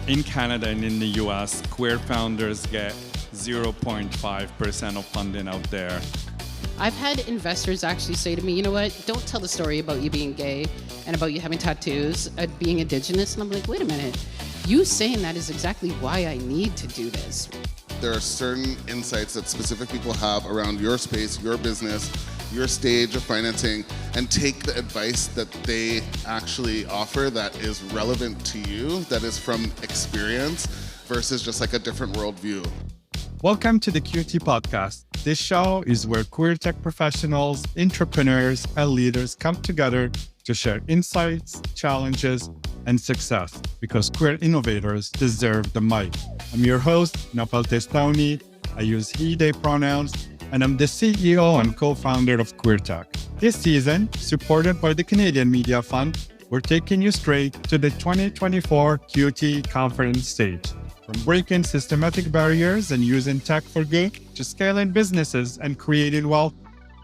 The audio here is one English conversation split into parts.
In Canada and in the US, queer founders get 0.5% of funding out there. I've had investors actually say to me, you know what, don't tell the story about you being gay and about you having tattoos, being indigenous. And I'm like, wait a minute, you saying that is exactly why I need to do this. There are certain insights that specific people have around your space, your business, your stage of financing, and take the advice that they actually offer that is relevant to you, that is from experience, versus just like a different worldview. Welcome to the QT podcast. This show is where queer tech professionals, entrepreneurs, and leaders come together to share insights, challenges, and success, because queer innovators deserve the mic. I'm your host, Naoufel Testaouni. I use he, they pronouns, and I'm the CEO and co-founder of QueerTech. This season, supported by the Canadian Media Fund, we're taking you straight to the 2024 QT conference stage. From breaking systematic barriers and using tech for good to scaling businesses and creating wealth,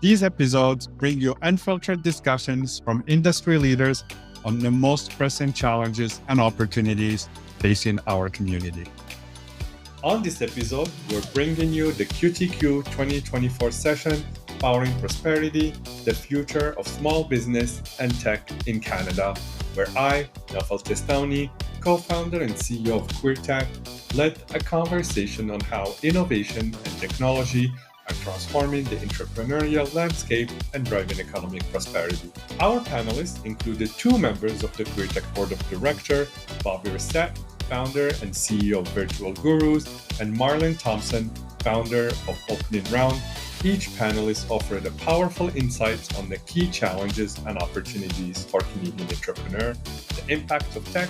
these episodes bring you unfiltered discussions from industry leaders on the most pressing challenges and opportunities facing our community. On this episode, we're bringing you the QTQ 2024 session, Powering Prosperity, the Future of Small Business and Tech in Canada, where I, Naoufel Testaouni, co-founder and CEO of QueerTech, led a conversation on how innovation and technology are transforming the entrepreneurial landscape and driving economic prosperity. Our panelists included two members of the QueerTech Board of Directors, Bobbie Racette, founder and CEO of Virtual Gurus, and Marlon Thompson, founder of Opening Round. Each panelist offered a powerful insights on the key challenges and opportunities for Canadian entrepreneurs, the impact of tech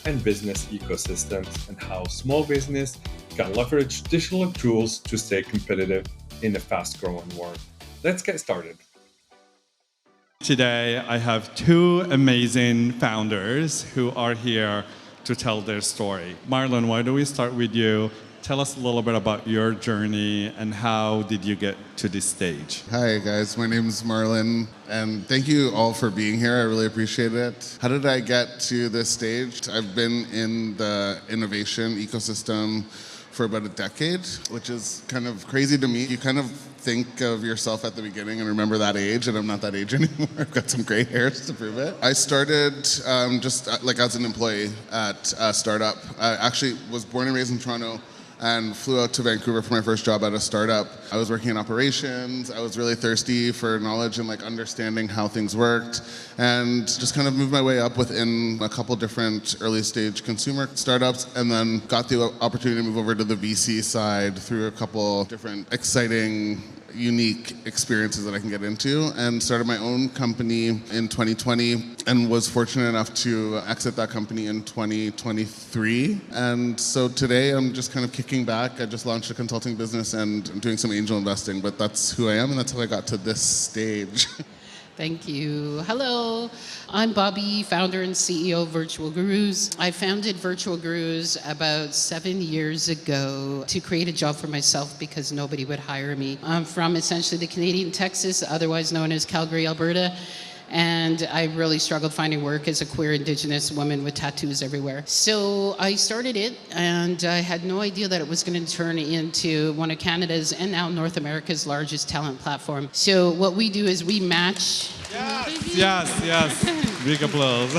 and business ecosystems, and how small business can leverage digital tools to stay competitive in a fast-growing world. Let's get started. Today, I have two amazing founders who are here to tell their story. Marlon, why don't we start with you? Tell us a little bit about your journey and how did you get to this stage? Hi guys, my name is Marlon, and thank you all for being here. I really appreciate it. How did I get to this stage? I've been in the innovation ecosystem for about a decade, which is kind of crazy to me. You kind of think of yourself at the beginning and remember that age, and I'm not that age anymore. I've got some gray hairs to prove it. I started just like as an employee at a startup. I actually was born and raised in Toronto and flew out to Vancouver for my first job at a startup. I was working in operations. I was really thirsty for knowledge and like understanding how things worked, and just kind of moved my way up within a couple different early stage consumer startups, and then got the opportunity to move over to the VC side through a couple different exciting, unique experiences that I can get into, and started my own company in 2020 and was fortunate enough to exit that company in 2023. And so today I'm just kind of kicking back. I just launched a consulting business and I'm doing some angel investing, but that's who I am and that's how I got to this stage. Thank you. Hello, I'm Bobbie, founder and CEO of Virtual Gurus. I founded Virtual Gurus about 7 years ago to create a job for myself because nobody would hire me. I'm from essentially the Canadian Texas, otherwise known as Calgary, Alberta. And I really struggled finding work as a queer Indigenous woman with tattoos everywhere. So I started it, and I had no idea that it was going to turn into one of Canada's and now North America's largest talent platform. So what we do is we match... Yes. Big applause.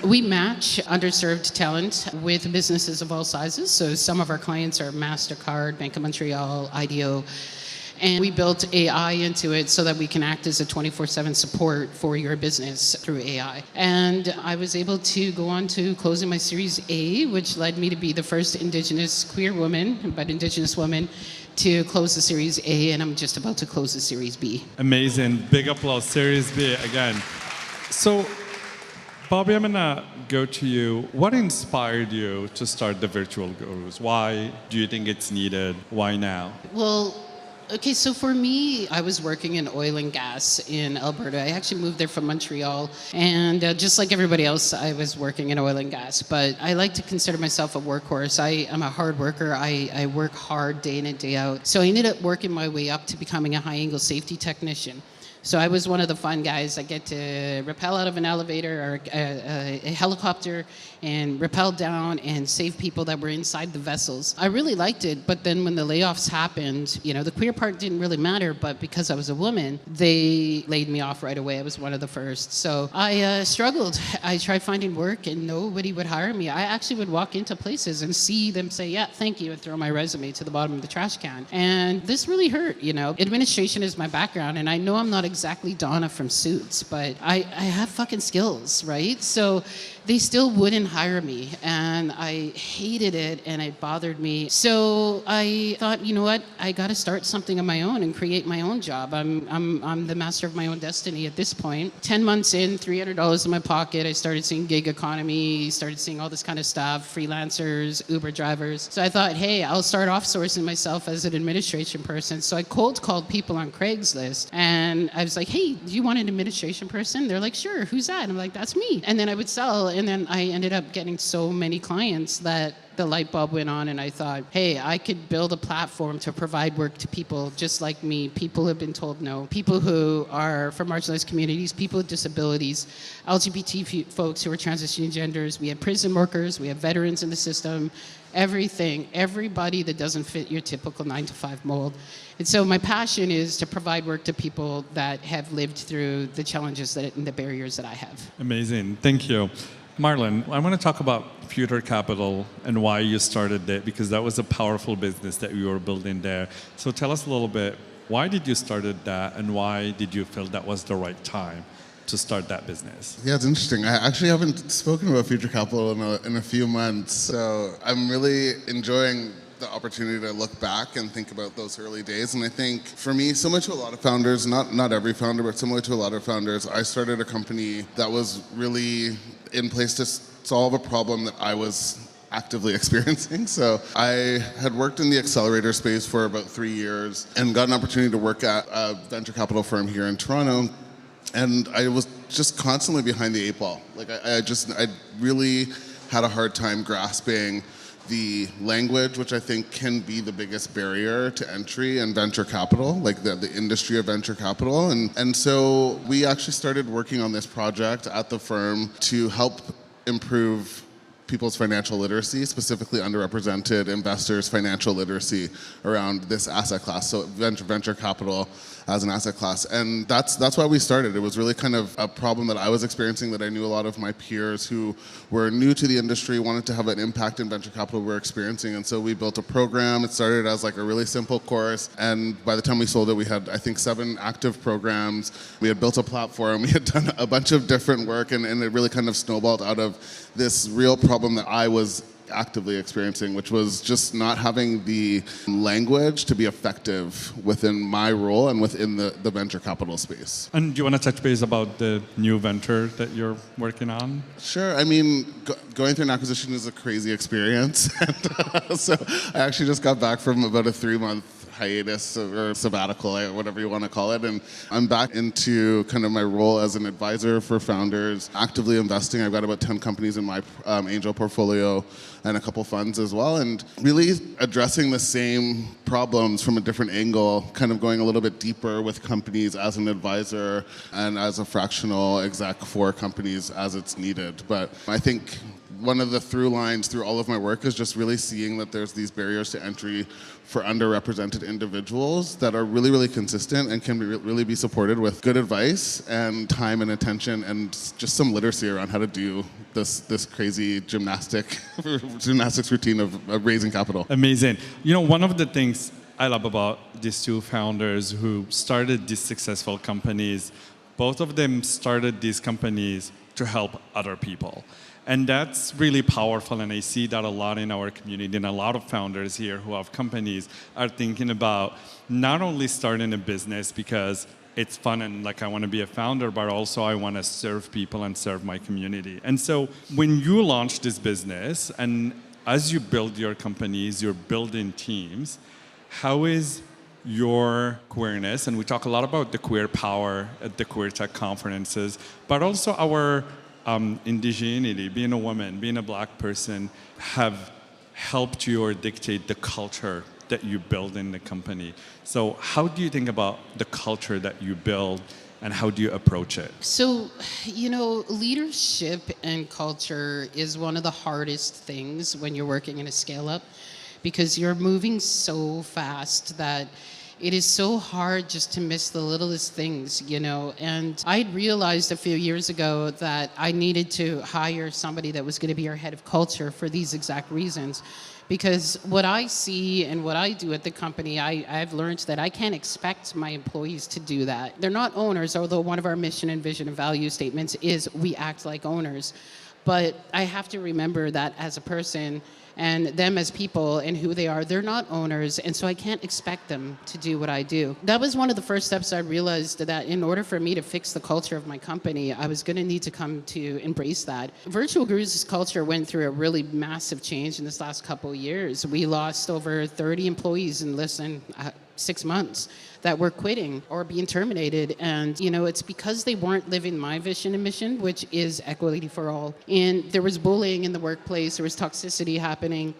We match underserved talent with businesses of all sizes. So some of our clients are MasterCard, Bank of Montreal, IDEO. And we built AI into it so that we can act as a 24/7 support for your business through AI. And I was able to go on to closing my Series A, which led me to be the first Indigenous queer woman, but Indigenous woman, to close the Series A, and I'm just about to close the Series B. Amazing. Big applause. Series B again. So, Bobbie, I'm gonna go to you. What inspired you to start the Virtual Gurus? Why do you think it's needed? Why now? Well, okay, so for me, I was working in oil and gas in Alberta. I actually moved there from Montreal. And just like everybody else, I was working in oil and gas. But I like to consider myself a workhorse. I am a hard worker. I work hard day in and day out. So I ended up working my way up to becoming a high-angle safety technician. So I was one of the fun guys. I get to rappel out of an elevator or a helicopter and rappel down and save people that were inside the vessels. I really liked it, but then when the layoffs happened, the queer part didn't really matter, but because I was a woman, they laid me off right away. I was one of the first. So I struggled. I tried finding work and nobody would hire me. I actually would walk into places and see them say, yeah, thank you, and throw my resume to the bottom of the trash can. And this really hurt, Administration is my background, and I know I'm not exactly Donna from Suits, but I have fucking skills, right? So they still wouldn't hire me, and I hated it, and it bothered me. So I thought, you know what? I got to start something of my own and create my own job. I'm the master of my own destiny at this point. 10 months in, $300 in my pocket, I started seeing gig economy, started seeing all this kind of stuff, freelancers, Uber drivers. So I thought, hey, I'll start off-sourcing myself as an administration person. So I cold called people on Craigslist, and I was like, hey, do you want an administration person? They're like, sure, who's that? And I'm like, that's me. And then I would sell, and then I ended up getting so many clients that the light bulb went on, and I thought, hey, I could build a platform to provide work to people just like me, people who have been told no, people who are from marginalized communities, people with disabilities, LGBT folks who are transitioning genders. We have prison workers, we have veterans in the system, everybody that doesn't fit your typical 9-to-5 mold. And so my passion is to provide work to people that have lived through the challenges and the barriers that I have. Amazing. Thank you. Marlon, I want to talk about Future Capital and why you started it, because that was a powerful business that you were building there. So tell us a little bit, why did you start that, and why did you feel that was the right time to start that business? Yeah, it's interesting. I actually haven't spoken about Future Capital in a few months, so I'm really enjoying the opportunity to look back and think about those early days. And I think for me, similar to a lot of founders, not every founder, but similar to a lot of founders, I started a company that was really in place to solve a problem that I was actively experiencing. So I had worked in the accelerator space for about 3 years and got an opportunity to work at a venture capital firm here in Toronto. And I was just constantly behind the 8 ball. Like I really had a hard time grasping the language, which I think can be the biggest barrier to entry in venture capital, like the industry of venture capital. And so we actually started working on this project at the firm to help improve people's financial literacy, specifically underrepresented investors' financial literacy around this asset class, so venture capital as an asset class. And that's why we started. It was really kind of a problem that I was experiencing, that I knew a lot of my peers who were new to the industry wanted to have an impact in venture capital were experiencing. And so we built a program. It started as like a really simple course, and by the time we sold it, we had, I think, 7 active programs. We had built a platform. We had done a bunch of different work, and it really kind of snowballed out of this real problem that I was actively experiencing, which was just not having the language to be effective within my role and within the venture capital space. And do you want to touch base about the new venture that you're working on? Sure. I mean, going through an acquisition is a crazy experience. And, so I actually just got back from about a 3-month hiatus or sabbatical, or whatever you want to call it. And I'm back into kind of my role as an advisor for founders, actively investing. I've got about 10 companies in my angel portfolio and a couple funds as well, and really addressing the same problems from a different angle, kind of going a little bit deeper with companies as an advisor and as a fractional exec for companies as it's needed. But I think one of the through lines through all of my work is just really seeing that there's these barriers to entry for underrepresented individuals that are really, really consistent and can really be supported with good advice and time and attention and just some literacy around how to do this crazy gymnastics routine of raising capital. Amazing. You know, one of the things I love about these two founders who started these successful companies, both of them started these companies to help other people. And that's really powerful, and I see that a lot in our community, and a lot of founders here who have companies are thinking about not only starting a business because it's fun and like I want to be a founder, but also I want to serve people and serve my community. And so when you launch this business, and as you build your companies, you're building teams, how is your queerness, and we talk a lot about the queer power at the QueerTech conferences, but also our indigeneity, being a woman, being a Black person, have helped you or dictate the culture that you build in the company. So how do you think about the culture that you build and how do you approach it? So, leadership and culture is one of the hardest things when you're working in a scale up because you're moving so fast that it is so hard just to miss the littlest things, And I'd realized a few years ago that I needed to hire somebody that was going to be our head of culture for these exact reasons. Because what I see and what I do at the company, I've learned that I can't expect my employees to do that. They're not owners, although one of our mission and vision and value statements is we act like owners. But I have to remember that as a person and them as people and who they are, they're not owners, and so I can't expect them to do what I do. That was one of the first steps I realized, that in order for me to fix the culture of my company, I was gonna need to come to embrace that. Virtual Gurus' culture went through a really massive change in this last couple of years. We lost over 30 employees in less than 6 months that were quitting or being terminated. And, it's because they weren't living my vision and mission, which is equality for all. And there was bullying in the workplace, there was toxicity happening.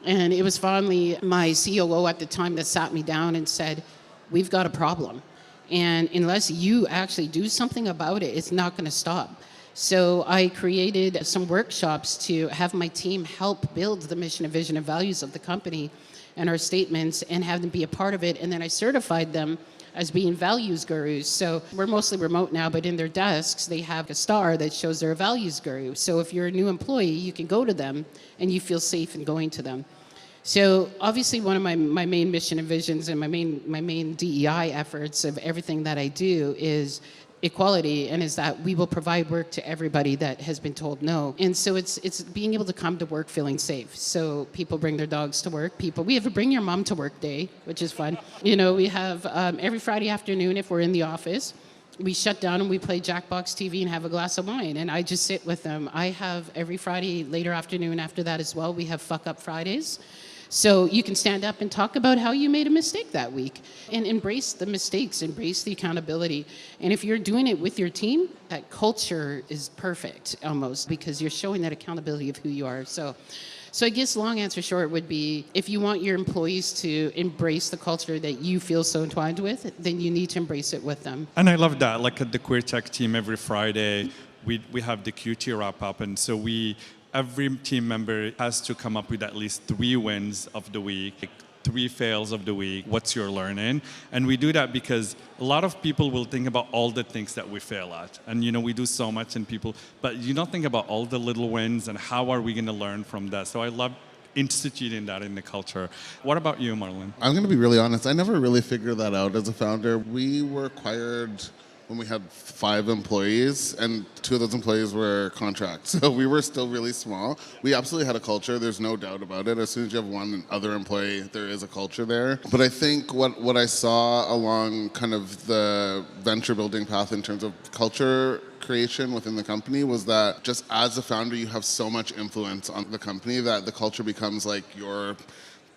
And it was finally my COO at the time that sat me down and said, we've got a problem. And unless you actually do something about it, it's not gonna stop. So I created some workshops to have my team help build the mission and vision and values of the company and our statements and have them be a part of it. And then I certified them as being values gurus. So we're mostly remote now, but in their desks, they have a star that shows they're a values guru. So if you're a new employee, you can go to them and you feel safe in going to them. So obviously one of my main mission and visions and my main DEI efforts of everything that I do is equality, and is that we will provide work to everybody that has been told no. And so it's being able to come to work feeling safe. So people bring their dogs to work. We have a bring your mom to work day, which is fun. We have every Friday afternoon, if we're in the office, we shut down and we play Jackbox TV and have a glass of wine, and I just sit with them. I have every Friday later afternoon after that as well, we have Fuck Up Fridays. So you can stand up and talk about how you made a mistake that week and embrace the mistakes, embrace the accountability. And if you're doing it with your team, that culture is perfect almost, because you're showing that accountability of who you are. So I guess long answer short would be, if you want your employees to embrace the culture that you feel so entwined with, then you need to embrace it with them. And I love that. Like at the QueerTech team, every Friday, we have the QT wrap up. And so every team member has to come up with at least 3 wins of the week, 3 fails of the week. What's your learning? And we do that because a lot of people will think about all the things that we fail at. And we do so much in people, but you don't think about all the little wins and how are we going to learn from that. So I love instituting that in the culture. What about you, Marlon? I'm going to be really honest. I never really figured that out as a founder. We were acquired when we had 5 employees, and 2 of those employees were contracts. So we were still really small. We absolutely had a culture, there's no doubt about it. As soon as you have one other employee, there is a culture there. But I think what I saw along kind of the venture building path in terms of culture creation within the company was that just as a founder, you have so much influence on the company that the culture becomes like your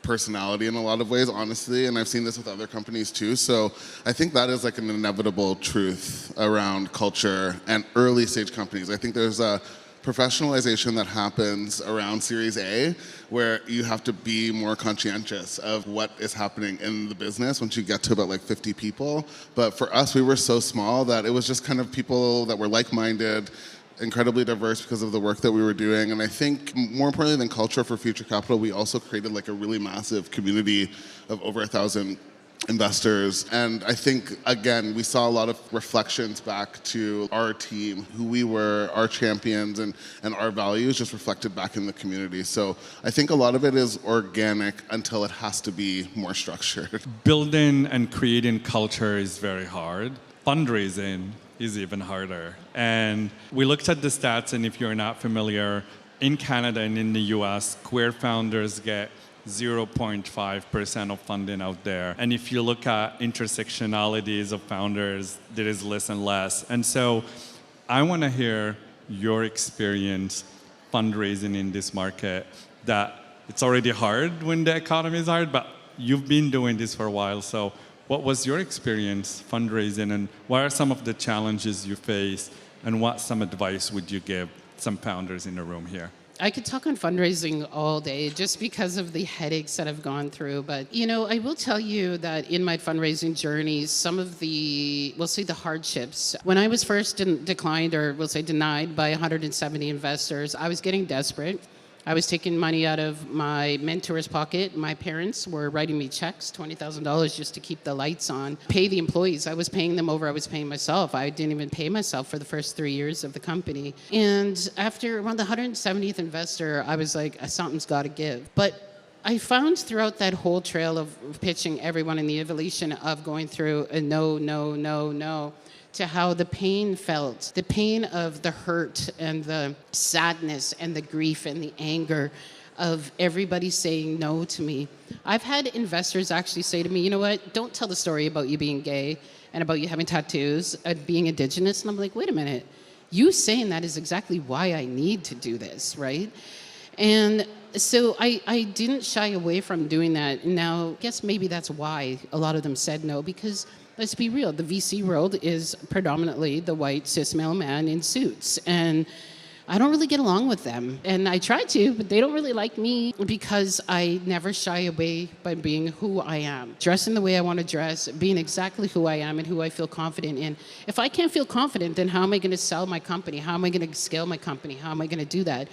personality in a lot of ways, honestly, and I've seen this with other companies too. So I think that is like an inevitable truth around culture and early stage companies. I think there's a professionalization that happens around Series A where you have to be more conscientious of what is happening in the business once you get to about like 50 people. But for us, we were so small that it was just kind of people that were like-minded, incredibly diverse because of the work that we were doing. And I think more importantly than culture for Future Capital, we also created like a really massive community of over 1,000 investors. And I think, again, we saw a lot of reflections back to our team, who we were, our champions, and our values just reflected back in the community. So I think a lot of it is organic until it has to be more structured. Building and creating culture is very hard. Fundraising is even harder. And we looked at the stats, and if you're not familiar, in Canada and in the US, queer founders get 0.5% of funding out there. And if you look at intersectionalities of founders, there is less and less. And so I want to hear your experience fundraising in this market, that it's already hard when the economy is hard, but you've been doing this for a while. So what was your experience fundraising, and what are some of the challenges you face, and what some advice would you give some founders in the room here? I could talk on fundraising all day just because of the headaches that I've gone through. But, I will tell you that in my fundraising journey, some of the, we'll say the hardships, when I was first declined, or we'll say denied by 170 investors, I was getting desperate. I was taking money out of my mentor's pocket. My parents were writing me checks, $20,000 just to keep the lights on, pay the employees. I was paying them over, I was paying myself. I didn't even pay myself for the first 3 years of the company. And after around the 170th investor, I was like, something's got to give. But I found throughout that whole trail of pitching everyone in the evolution of going through a no, no, no, no, to how the pain felt, the pain of the hurt and the sadness and the grief and the anger of everybody saying no to me. I've had investors actually say to me, you know what, don't tell the story about you being gay and about you having tattoos and being Indigenous. And I'm like, wait a minute, you saying that is exactly why I need to do this, right? And so I didn't shy away from doing that. Now, I guess maybe that's why a lot of them said no, because let's be real, the VC world is predominantly the white cis male man in suits. And I don't really get along with them. And I try to, but they don't really like me because I never shy away by being who I am. Dressing the way I want to dress, being exactly who I am and who I feel confident in. If I can't feel confident, then how am I going to sell my company? How am I going to scale my company? How am I going to do that?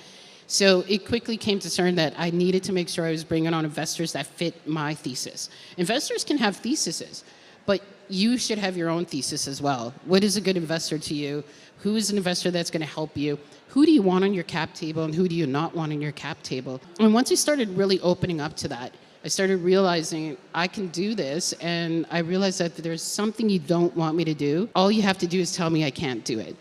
So it quickly came to CERN that I needed to make sure I was bringing on investors that fit my thesis. Investors can have theses, but you should have your own thesis as well. What is a good investor to you? Who is an investor that's going to help you? Who do you want on your cap table and who do you not want on your cap table? And once I started really opening up to that, I started realizing I can do this, and I realized that there's something you don't want me to do. All you have to do is tell me I can't do it.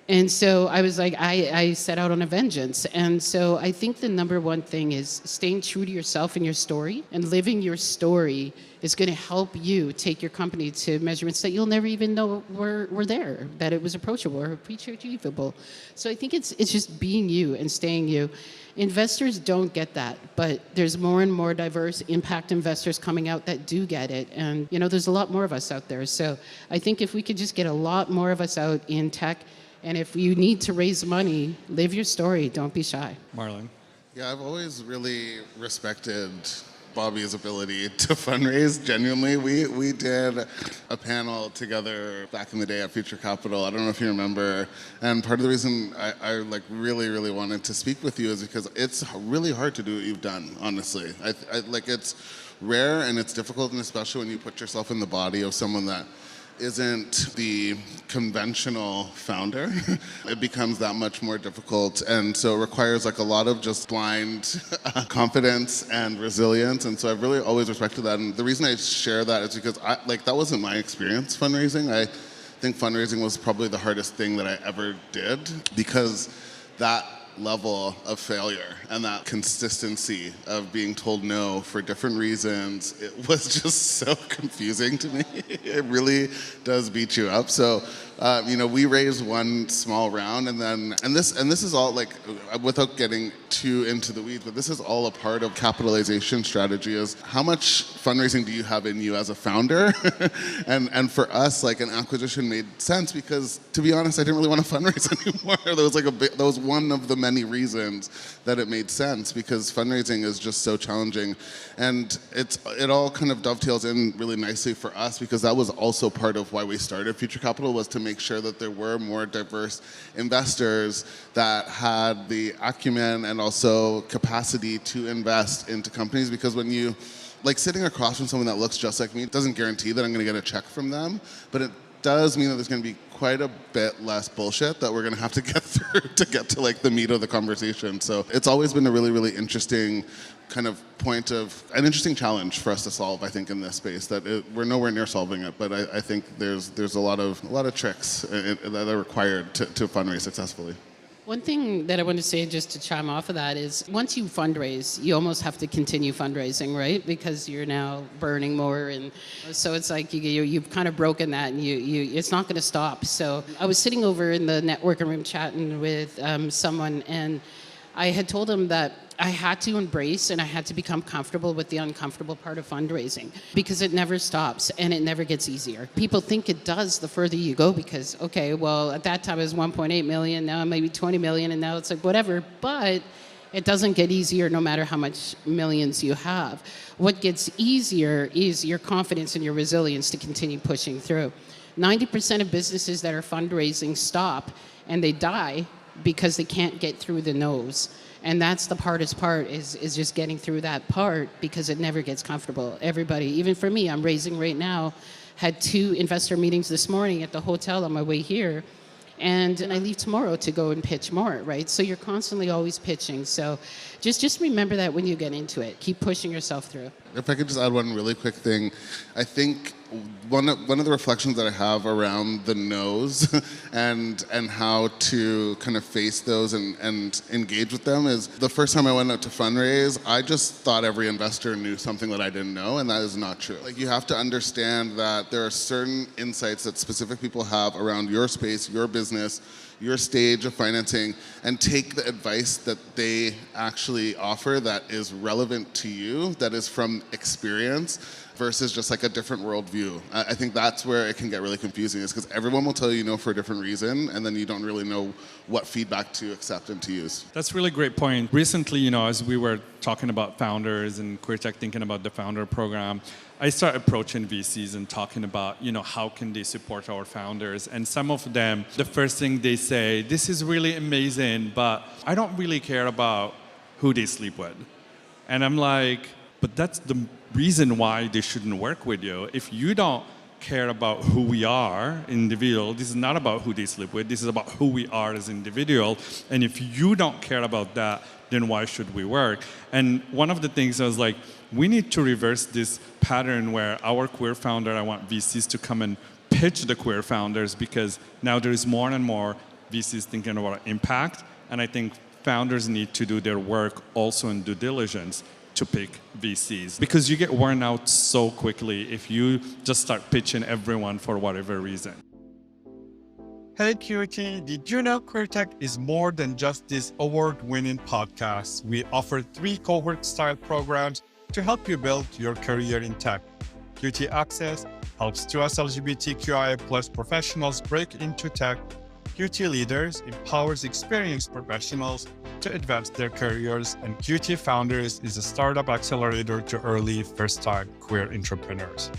And so I was like, I set out on a vengeance. And so I think the number one thing is staying true to yourself and your story, and living your story is going to help you take your company to measurements that you'll never even know were there, that it was approachable or achievable. So I think it's just being you and staying you. Investors don't get that, but there's more and more diverse impact investors coming out that do get it. And, there's a lot more of us out there. So I think if we could just get a lot more of us out in tech, and if you need to raise money, live your story. Don't be shy. Marlon. Yeah, I've always really respected Bobbie's ability to fundraise. Genuinely, we did a panel together back in the day at Future Capital. I don't know if you remember. And part of the reason I really wanted to speak with you is because it's really hard to do what you've done. Honestly, it's rare and it's difficult, and especially when you put yourself in the body of someone that isn't the conventional founder, it becomes that much more difficult. And so it requires a lot of just blind confidence and resilience. And so I've really always respected that. And the reason I share that is because that wasn't my experience fundraising. I think fundraising was probably the hardest thing that I ever did, because that level of failure and that consistency of being told no for different reasons, it was just so confusing to me. It really does beat you up. So we raised one small round, and this is all without getting too into the weeds, but this is all a part of capitalization strategy. Is how much fundraising do you have in you as a founder? and for us, an acquisition made sense because, to be honest, I didn't really want to fundraise anymore. That was one of the many reasons that it made sense, because fundraising is just so challenging, and it all kind of dovetails in really nicely for us, because that was also part of why we started Future Capital, was to make sure that there were more diverse investors that had the acumen and also capacity to invest into companies. Because when you sitting across from someone that looks just like me, it doesn't guarantee that I'm going to get a check from them, but it does mean that there's going to be quite a bit less bullshit that we're going to have to get through to get to the meat of the conversation. So it's always been a really interesting kind of an interesting challenge for us to solve, I think, in this space, that we're nowhere near solving it, but I think there's a lot of tricks that are required to fundraise successfully. One thing that I want to say, just to chime off of that, is once you fundraise, you almost have to continue fundraising, right? Because you're now burning more, and so it's you've kind of broken that, and it's not going to stop. So I was sitting over in the networking room chatting with someone, and I had told him that I had to embrace and I had to become comfortable with the uncomfortable part of fundraising, because it never stops and it never gets easier. People think it does the further you go, because, okay, well, at that time it was 1.8 million, now maybe 20 million, and now it's whatever. But It doesn't get easier no matter how much millions you have. What gets easier is your confidence and your resilience to continue pushing through. 90% of businesses that are fundraising stop and they die because they can't get through the no's. And that's the hardest part is just getting through that part because it never gets comfortable. Everybody, even for me, I'm raising right now, had 2 investor meetings this morning at the hotel on my way here. And I leave tomorrow to go and pitch more, right? So you're constantly always pitching. So just remember that when you get into it. Keep pushing yourself through. If I could just add one really quick thing, I think one of the reflections that I have around the no's and how to kind of face those and engage with them is the first time I went out to fundraise, I just thought every investor knew something that I didn't know, and that is not true. Like, you have to understand that there are certain insights that specific people have around your space, your business, your stage of financing, and take the advice that they actually offer that is relevant to you, that is from experience, versus just like a different worldview. I think that's where it can get really confusing, is because everyone will tell you no for a different reason, and then you don't really know what feedback to accept and to use. That's a really great point. Recently, as we were talking about founders and QueerTech thinking about the founder program, I started approaching VCs and talking about, how can they support our founders? And some of them, the first thing they say, this is really amazing, but I don't really care about who they sleep with. And I'm like, but that's the reason why they shouldn't work with you. If you don't care about who we are, individual, this is not about who they sleep with, this is about who we are as individual. And if you don't care about that, then why should we work? And one of the things I was like, we need to reverse this pattern where our queer founder, I want VCs to come and pitch the queer founders, because now there is more and more VCs thinking about impact. And I think founders need to do their work also in due diligence to pick VCs, because you get worn out so quickly if you just start pitching everyone for whatever reason. Hey QT, did you know QueerTech is more than just this award-winning podcast? We offer 3 cohort-style programs to help you build your career in tech. QT Access helps US LGBTQIA+ professionals break into tech. QT Leaders empowers experienced professionals to advance their careers, and QT Founders is a startup accelerator to early first-time queer entrepreneurs.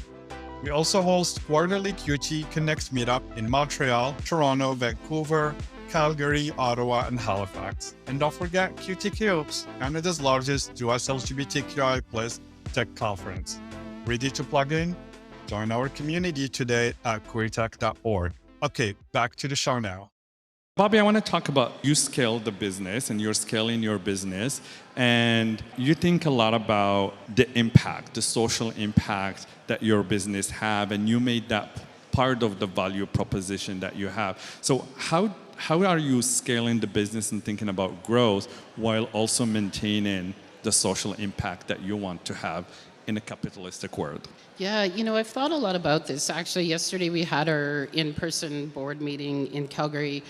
We also host quarterly QT Connect meetup in Montreal, Toronto, Vancouver, Calgary, Ottawa, and Halifax. And don't forget QT Cubes, Canada's largest US LGBTQI+ tech conference. Ready to plug in? Join our community today at QueerTech.org. Okay, back to the show now. Bobbie, I want to talk about you scale the business and you're scaling your business, and you think a lot about the impact, the social impact that your business have, and you made that part of the value proposition that you have. So how are you scaling the business and thinking about growth while also maintaining the social impact that you want to have in a capitalistic world? Yeah, I've thought a lot about this. Actually, yesterday we had our in-person board meeting in Calgary,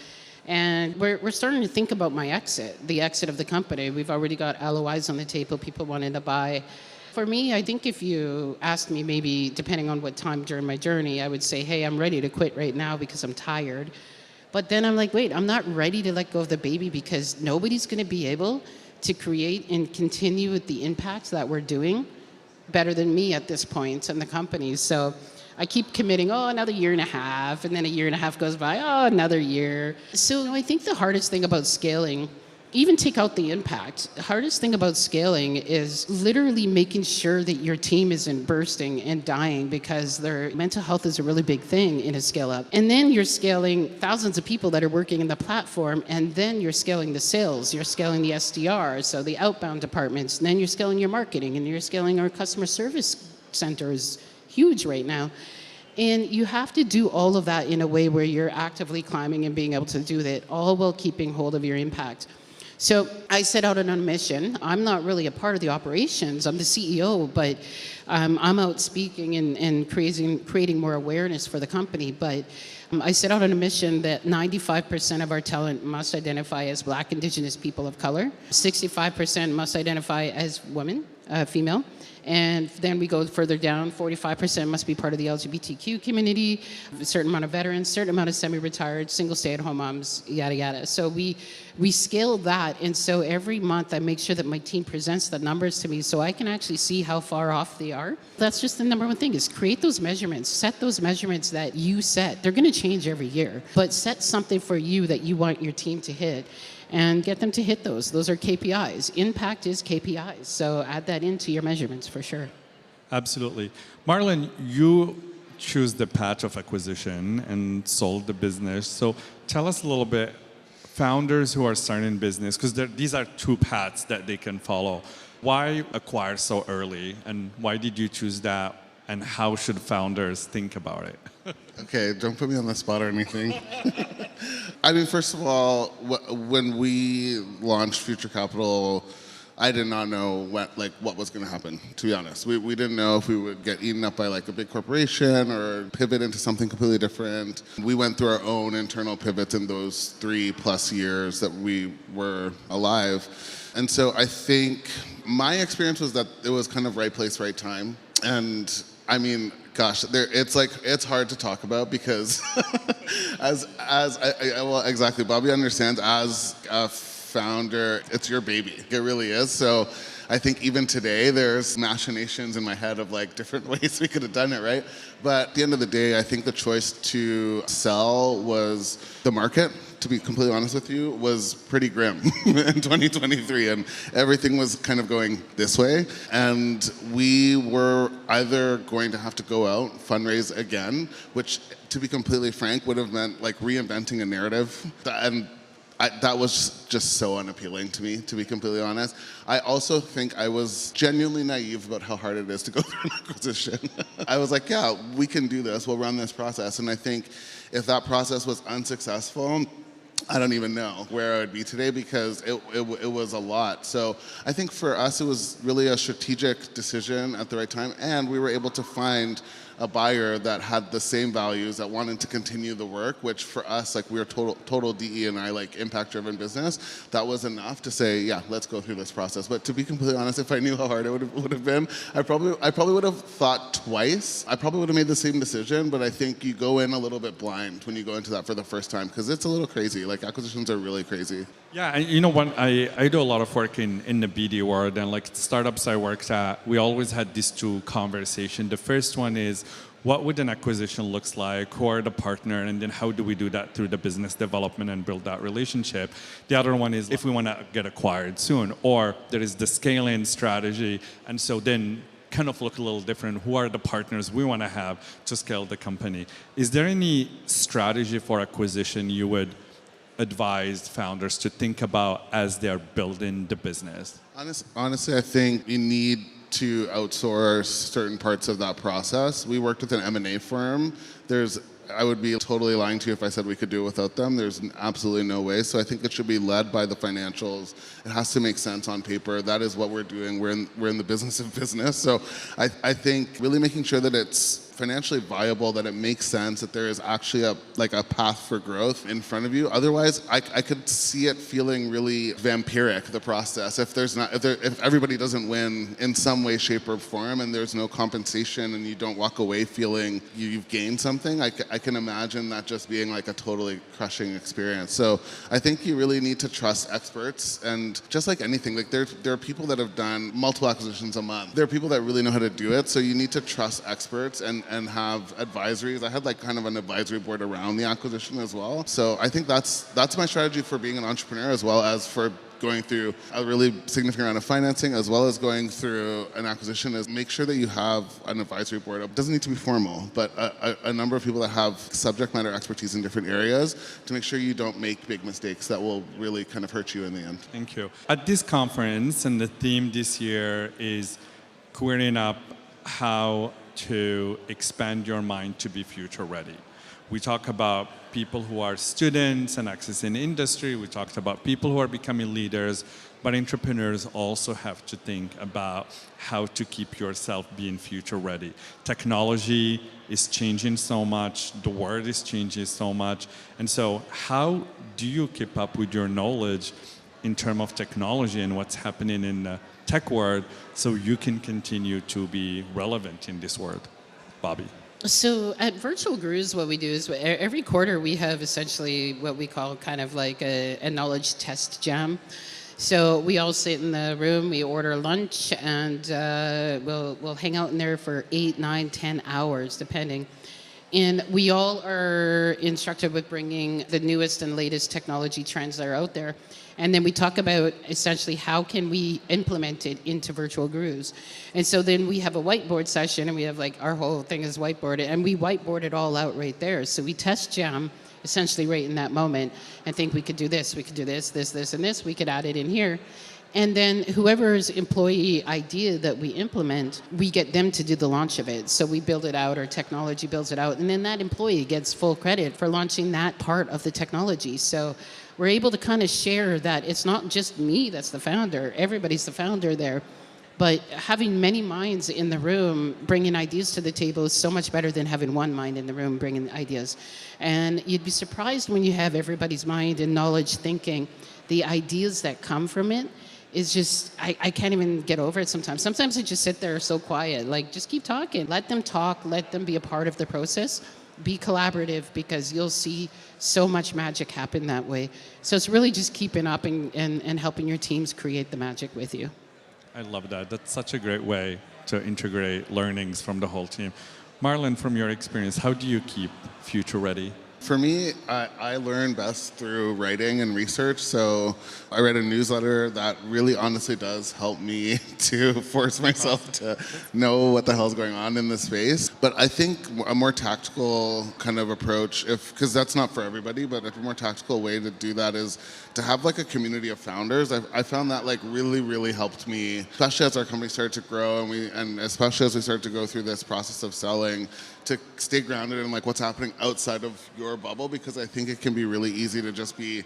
and we're starting to think about my exit, the exit of the company. We've already got LOIs on the table, people wanting to buy. For me, I think if you asked me, maybe depending on what time during my journey, I would say, hey, I'm ready to quit right now because I'm tired. But then I'm like, wait, I'm not ready to let go of the baby, because nobody's going to be able to create and continue with the impact that we're doing better than me at this point in the company. So I keep committing, another year and a half, and then a year and a half goes by, another year. So I think the hardest thing about scaling, even take out the impact, the hardest thing about scaling is literally making sure that your team isn't bursting and dying, because their mental health is a really big thing in a scale up. And then you're scaling thousands of people that are working in the platform, and then you're scaling the sales, you're scaling the SDRs, so the outbound departments, and then you're scaling your marketing, and you're scaling our customer service center is huge right now. And you have to do all of that in a way where you're actively climbing and being able to do that, all while keeping hold of your impact. So I set out on a mission. I'm not really a part of the operations. I'm the CEO, but I'm out speaking and creating more awareness for the company. But I set out on a mission that 95% of our talent must identify as Black, Indigenous people of color. 65% must identify as women, female. And then we go further down, 45% must be part of the LGBTQ community, a certain amount of veterans, certain amount of semi-retired, single stay-at-home moms, yada, yada. So we scale that, and so every month I make sure that my team presents the numbers to me so I can actually see how far off they are. That's just the number one thing, is create those measurements, set those measurements that you set. They're gonna change every year, but set something for you that you want your team to hit, and get them to hit those. Those are KPIs. Impact is KPIs. So add that into your measurements for sure. Absolutely. Marlon, you choose the path of acquisition and sold the business. So tell us a little bit, founders who are starting business, because these are two paths that they can follow. Why acquire so early, and why did you choose that, and how should founders think about it? Okay, don't put me on the spot or anything. I mean, first of all, when we launched Future Capital, I did not know what was going to happen, to be honest. We didn't know if we would get eaten up by like a big corporation or pivot into something completely different. We went through our own internal pivots in those 3+ years that we were alive. And so I think my experience was that it was kind of right place, right time. And I mean, gosh, it's hard to talk about because well, exactly, Bobbie understands, as a founder, it's your baby. It really is. So I think even today there's machinations in my head of like different ways we could have done it, right? But at the end of the day, I think the choice to sell was the market, to be completely honest with you, was pretty grim in 2023, and everything was kind of going this way. And we were either going to have to go out, fundraise again, which, to be completely frank, would have meant like reinventing a narrative. And that was just so unappealing to me, to be completely honest. I also think I was genuinely naive about how hard it is to go through an acquisition. I was like, yeah, we can do this, we'll run this process. And I think if that process was unsuccessful, I don't even know where I would be today, because it was a lot. So I think for us, it was really a strategic decision at the right time, and we were able to find a buyer that had the same values, that wanted to continue the work, which for us, like, we were total DE and I, like, impact-driven business. That was enough to say, yeah, let's go through this process. But to be completely honest, if I knew how hard it would have been, I probably would have thought twice. I probably would have made the same decision, but I think you go in a little bit blind when you go into that for the first time, because it's a little crazy. Like, acquisitions are really crazy. Yeah, and you know what, I do a lot of work in the BD world, and like startups I worked at, we always had these two conversations. The first one is, what would an acquisition looks like? Who are the partner? And then how do we do that through the business development and build that relationship? The other one is if we want to get acquired soon, or there is the scaling strategy. And so then kind of look a little different. Who are the partners we want to have to scale the company? Is there any strategy for acquisition you would advise founders to think about as they're building the business? Honestly, I think you need to outsource certain parts of that process. We worked with an M&A firm. I would be totally lying to you if I said we could do it without them. There's absolutely no way. So I think it should be led by the financials. It has to make sense on paper. That is what we're doing. We're in the business of business. So I think really making sure that it's financially viable, that it makes sense, that there is actually a path for growth in front of you. Otherwise, I could see it feeling really vampiric, the process. If everybody doesn't win in some way, shape, or form, and there's no compensation, and you don't walk away feeling you've gained something, I can imagine that just being like a totally crushing experience. So I think you really need to trust experts, and just like anything, like there are people that have done multiple acquisitions a month. There are people that really know how to do it. So you need to trust experts and have advisories. I had like kind of an advisory board around the acquisition as well. So I think that's my strategy for being an entrepreneur, as well as for going through a really significant amount of financing, as well as going through an acquisition, is make sure that you have an advisory board. It doesn't need to be formal, but a number of people that have subject matter expertise in different areas, to make sure you don't make big mistakes that will really kind of hurt you in the end. Thank you. At this conference, and the theme this year is queering up how to expand your mind to be future ready. We talk about people who are students and accessing industry. We talked about people who are becoming leaders, but entrepreneurs also have to think about how to keep yourself being future ready. Technology is changing so much, the world is changing so much, and so how do you keep up with your knowledge in terms of technology and what's happening in the tech world so you can continue to be relevant in this world? Bobbie. So at Virtual Gurus, what we do is every quarter we have essentially what we call kind of like a knowledge test jam. So we all sit in the room, we order lunch, and we'll hang out in there for 8, 9, 10 hours, depending. And we all are instructed with bringing the newest and latest technology trends that are out there. And then we talk about essentially how can we implement it into Virtual Gurus. And so then we have a whiteboard session, and we have like our whole thing is whiteboarded, and we whiteboard it all out right there. So we test jam essentially right in that moment and think we could do this, we could do this, this, and this, we could add it in here. And then whoever's employee idea that we implement, we get them to do the launch of it. So we build it out, or technology builds it out, and then that employee gets full credit for launching that part of the technology. So we're able to kind of share that it's not just me that's the founder, everybody's the founder there. But having many minds in the room bringing ideas to the table is so much better than having one mind in the room bringing ideas. And you'd be surprised when you have everybody's mind and knowledge thinking, the ideas that come from it is just, I can't even get over it sometimes. Sometimes I just sit there so quiet, like just keep talking. Let them talk, let them be a part of the process. Be collaborative, because you'll see so much magic happen that way. So it's really just keeping up and helping your teams create the magic with you. I love that. That's such a great way to integrate learnings from the whole team. Marlon, from your experience, how do you keep future ready? For me, I learn best through writing and research. So I read a newsletter that really honestly does help me to force myself to know what the hell's going on in the space. But I think a more tactical kind of approach, because that's not for everybody, but a more tactical way to do that is to have like a community of founders. I found that like really helped me, especially as our company started to grow, and especially as we started to go through this process of selling, to stay grounded in like what's happening outside of your bubble, because I think it can be really easy to just be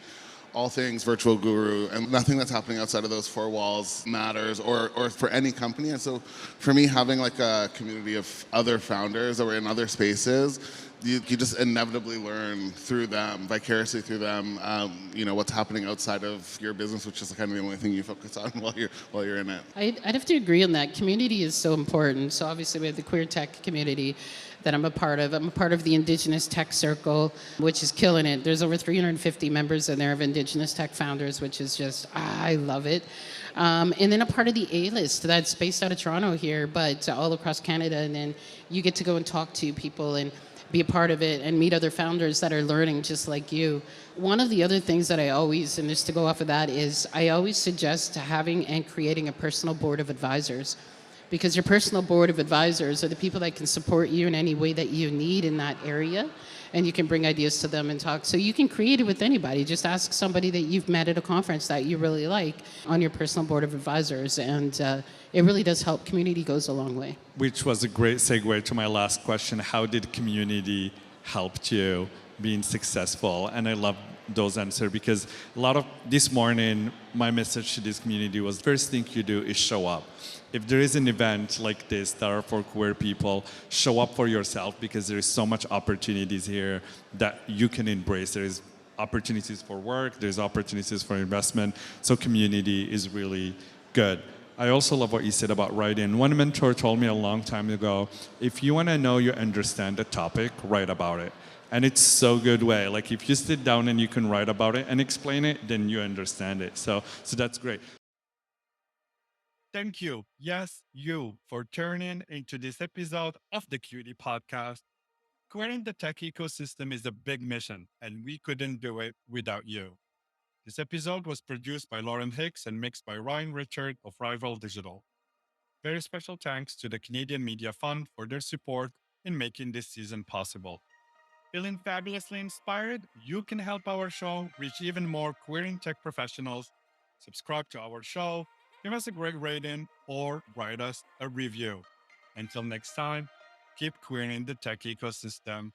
all things virtual guru, and nothing that's happening outside of those four walls matters, or for any company. And so for me, having like a community of other founders that were in other spaces, you just inevitably learn through them, vicariously through them, what's happening outside of your business, which is kind of the only thing you focus on while you're in it. I'd have to agree on that. Community is so important. So obviously we have the QueerTech community that I'm a part of. I'm a part of the Indigenous Tech Circle, which is killing it. There's over 350 members in there of Indigenous Tech founders, which is just, I love it. And then a part of the A-list that's based out of Toronto here, but all across Canada. And then you get to go and talk to people and be a part of it and meet other founders that are learning just like you. One of the other things that I always, and just to go off of that, is I always suggest having and creating a personal board of advisors, because your personal board of advisors are the people that can support you in any way that you need in that area, and you can bring ideas to them and talk. So you can create it with anybody. Just ask somebody that you've met at a conference that you really like on your personal board of advisors, and it really does help. Community goes a long way. Which was a great segue to my last question. How did community help you being successful? And I love those answers, because a lot of this morning, my message to this community was, first thing you do is show up. If there is an event like this that are for queer people, show up for yourself, because there is so much opportunities here that you can embrace. There is opportunities for work, there's opportunities for investment, so community is really good. I also love what you said about writing. One mentor told me a long time ago, if you want to know you understand the topic, write about it. And it's so good way. Like if you sit down and you can write about it and explain it, then you understand it. So that's great. Thank you, yes, you, for tuning into this episode of the Cutie Podcast. Queering the tech ecosystem is a big mission, and we couldn't do it without you. This episode was produced by Lauren Hicks and mixed by Ryan Richard of Rival Digital. Very special thanks to the Canadian Media Fund for their support in making this season possible. Feeling fabulously inspired? You can help our show reach even more queering tech professionals. Subscribe to our show, give us a great rating, or write us a review. Until next time, keep queering the tech ecosystem.